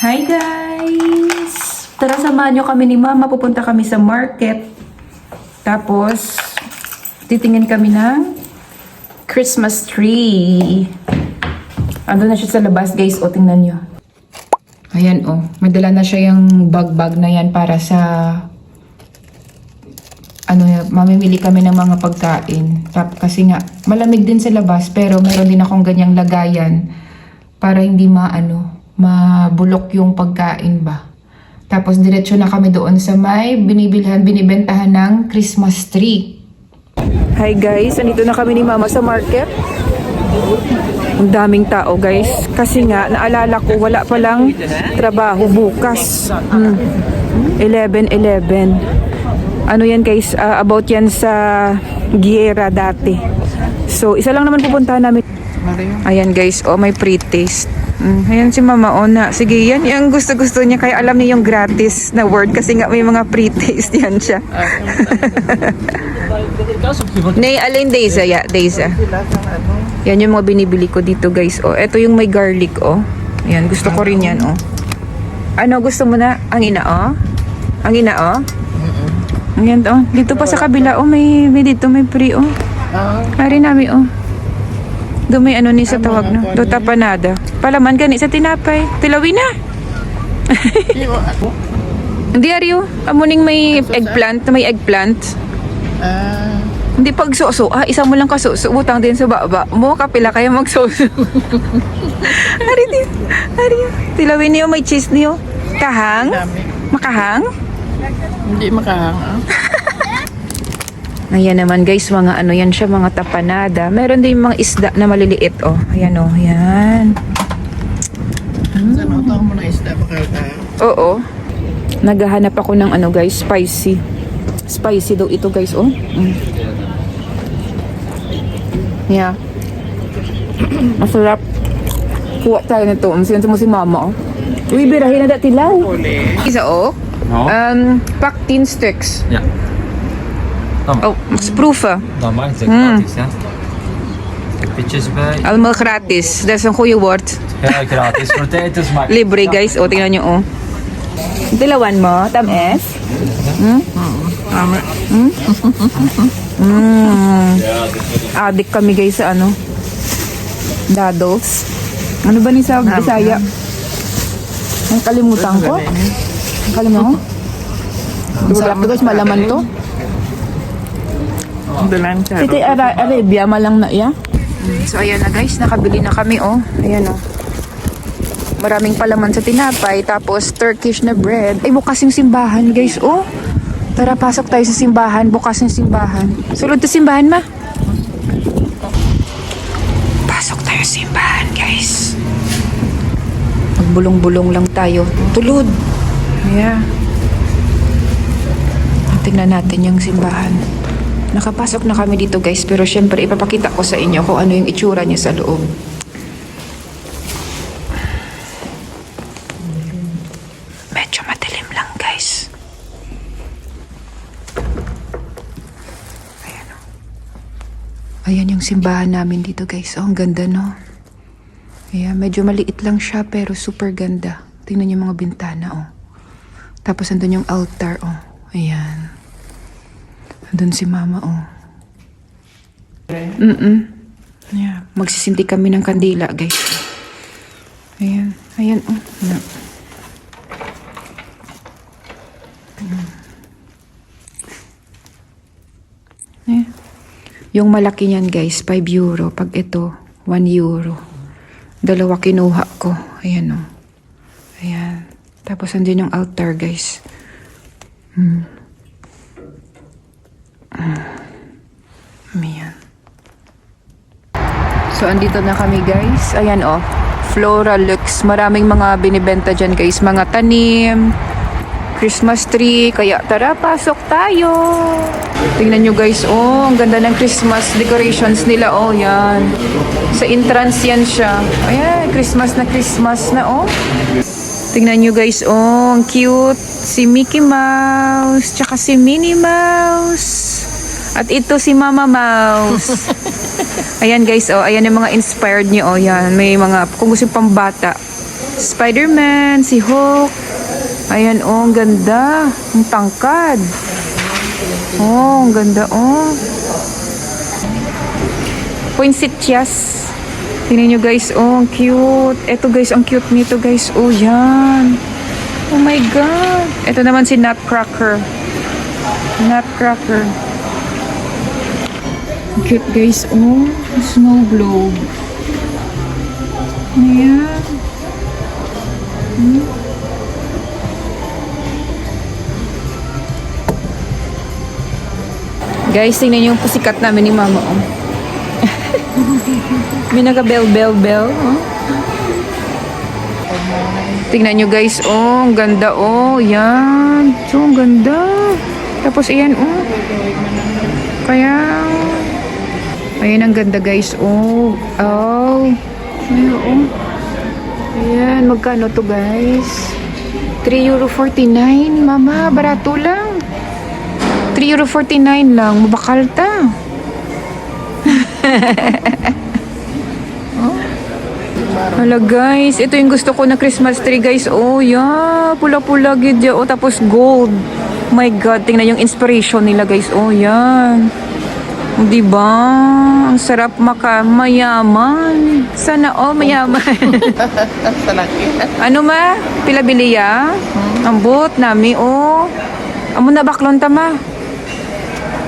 Hi guys! Tara, samahan nyo kami ni Mama. Pupunta kami sa market. Tapos, titingin kami ng Christmas tree. Ando na siya sa labas guys. O, tingnan nyo. Ayan o. Madala na siya yung bag-bag na yan para sa... mamimili kami ng mga pagkain. Kasi nga, malamig din sa labas. Pero meron din akong ganyang lagayan. Para hindi mabulok yung pagkain ba. Tapos diretso na kami doon sa may binibentahan ng Christmas tree. Hi guys, andito na kami ni Mama sa market. Ang daming tao guys. Kasi nga, naalala ko, wala palang trabaho bukas. 11:11. Ano yan guys, about yan sa Giera dati. So, isa lang naman pupuntahan namin. Ayan guys, may pre-taste. Ayan si Mama na. Sige, yan yung gusto-gusto niya. Kaya alam niya yung gratis na word. Kasi nga may mga pre-taste yan siya. Nay, alin Deiza? Yeah, Deiza. Yan yung mga binibili ko dito guys. Ito yung may garlic Ayan, gusto ko rin yan Ano, gusto mo na? Ang ina Ang ina Ayan dito pa sa kabila may dito may pre Pari namin do may ni sa tawag no. Do tapanada. Palaman gani sa tinapay. Tilawi na. Hindi ariyo. Amuning may eggplant. Hindi pag suso. Isa mo lang kasuso. Utang din sa baba. Mo kapila kaya magsuso. Ari. Tilawi niyo may cheese niyo. Kahang? Makahang? Hindi makahang. Ayan naman guys, mga yan siya, mga tapanada. Meron din mga isda na maliliit Ayan ayan. Saan utang mo na isda pa kayo tayo? Oo. Naghahanap ako ng guys, spicy. Spicy daw ito guys Yeah. Masarap. Kuha tayo nito. Sinto mo si Mama Uy, birahin na datilaw. Isa No. Pack 10 sticks. Ja. Proof Normaal is het gratis, ja. Pitjes bij. Allemaal gratis. Dat is een goede woord. Ja, gratis. Voor het eten smaakt. Libre guys. Tingnan nyo Dilawan mo, tamis. Adik kami guys sa Daddles. Ano ba ni sa Bisaya? Ang kalimutan ko. Sarap to guys, malaman to. Siti Arabia malang na So ayan na guys, nakabili na kami Ayan Maraming palaman sa tinapay, tapos Turkish na bread. Ay, bukas yung simbahan guys Tara, pasok tayo sa simbahan. Bukas yung simbahan. Sulod to simbahan ma. Pasok tayo sa simbahan guys. Magbulong-bulong lang tayo. Tulod. Yeah. Tingnan natin yung simbahan. Nakapasok na kami dito guys, pero syempre ipapakita ko sa inyo kung ano yung itsura niya sa loob. Medyo madilim lang guys. Ayan Ayan yung simbahan namin dito guys. Ang ganda no. Ayan, medyo maliit lang siya pero super ganda. Tingnan niyo mga bintana Tapos andun yung altar Ayan. Andun si Mama Yeah. Magsisinti kami ng kandila guys. Ayan. Yeah. Yung malaki niyan guys, 5 euro. Pag ito, 1 euro. Dalawa kinuha ko. Ayan Ayan. Tapos andun yung altar guys. Ayan. So, andito na kami guys. Ayan Floral Lux. Maraming mga binibenta dyan guys. Mga tanim. Christmas tree. Kaya tara, pasok tayo. Tingnan nyo guys. Ang ganda ng Christmas decorations nila. Yan. Sa entrance yan siya. Ayan, Christmas na Tingnan nyo guys. Ang cute. Si Mickey Mouse. Tsaka si Minnie Mouse. At ito si Mama Mouse. Ayan guys, ayan yung mga inspired niyo, yan. May mga, kung gusto pambata. Spider-Man, si Hulk. Ayan, oh, ang ganda. Ang tangkad. Oh, ang ganda, oh. Poinsettias. Tingnan nyo guys, oh, ang cute. Ito guys, ang cute nito guys. Oh, yan. Oh my God. Ito naman si Nutcracker. Nutcracker. Ang cute guys, oh. Snow globe. Ayan. Guys, tingnan niyo yung pusikat namin ni Mama, oh. May naka-bell. Oh. Tingnan nyo guys, oh, ang ganda, oh, yan. So, ang ganda. Tapos, ayan, oh. Kaya, ayan, ang ganda guys, oh. Oh. Ayan, oh. Ayan, magkano to guys? €3.49, Mama, barato lang. €3.49 lang, mabakal ta. Hala guys, ito yung gusto ko na Christmas tree guys. Oh yeah, pula-pula gid ya. Oh, tapos gold. My God, tingnan yung inspiration nila guys. Oh yan. Diba? Ang sarap mayaman. Sana all mayaman. Ano ma? Pila biliya? Ambot nami oh. Amo na baklon ta ma.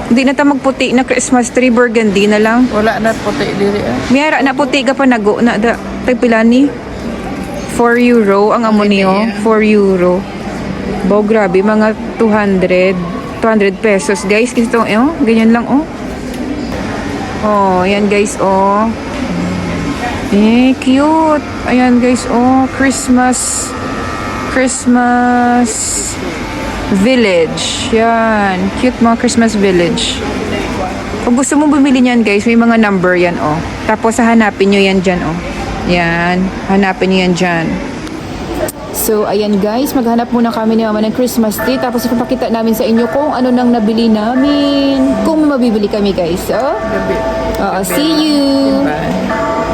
Hindi na ta magputi na Christmas tree, burgundy na lang. Wala na puti diri ah. Miyara na puti ka pa nago na da tagpila ni €4 ang amo niyo, €4. Bo grabe mga 200 pesos guys. Ito oh, ganyan lang oh. Oh, ayan guys oh. Cute. Ayan guys oh, Christmas Village. Yan. Cute mga Christmas Village. Kung gusto mong bumili niyan guys, may mga number yan oh. Tapos hanapin nyo yan dyan oh. Yan. Hanapin nyo yan dyan. So, ayan guys. Maghanap muna kami ni Mama ng Christmas tree. Tapos ipapakita namin sa inyo kung ano nang nabili namin. Kung may mabibili kami guys. Oh? Gabi. See you! Bye.